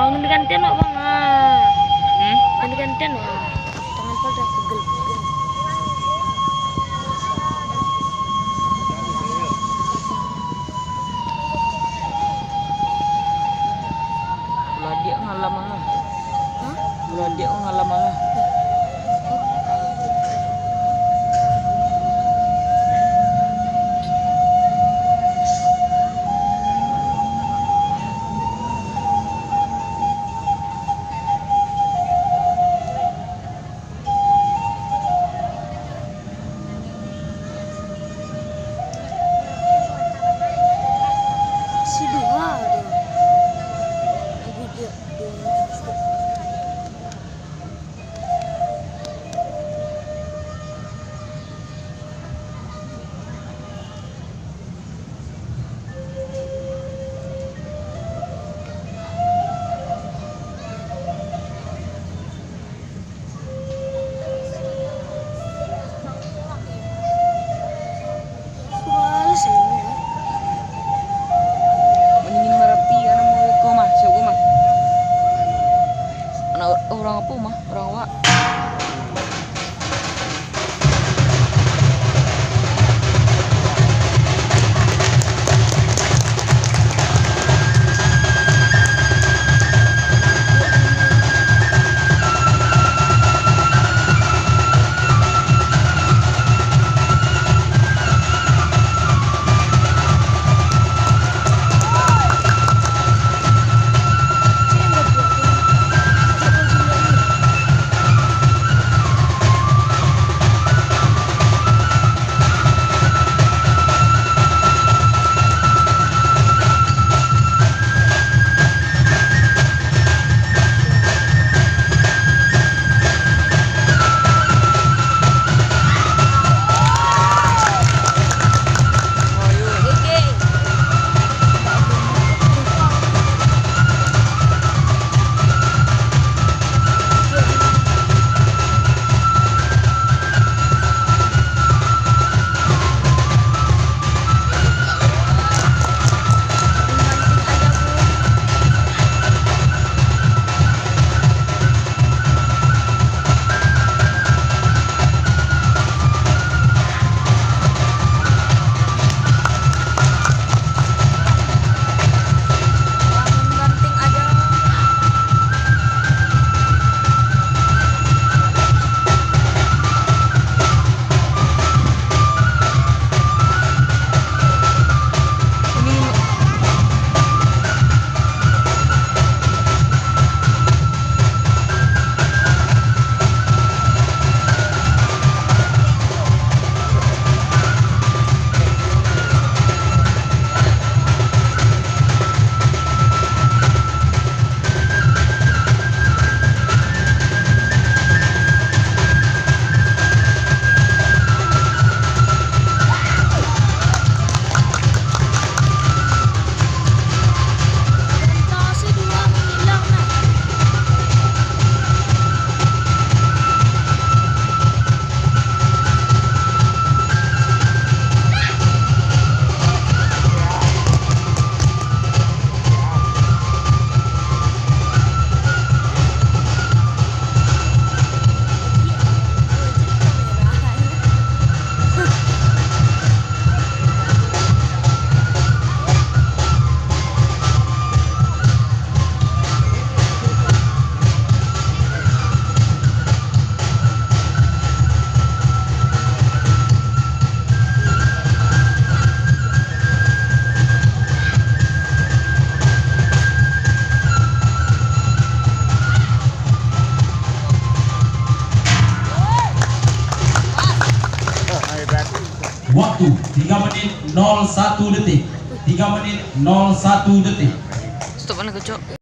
Bang gantian no bang. Gantian no. Tangan pada pegel. Ulah dia ngalah malah. Ulah dia ngalah malah. Si dua dia. Meningin Merapi anak mau kau mah, siapa mah? Anak orang apa mah? Orang Wak. Waktu 3 menit 01 detik. 3 menit 01 detik. Stop mana kecok?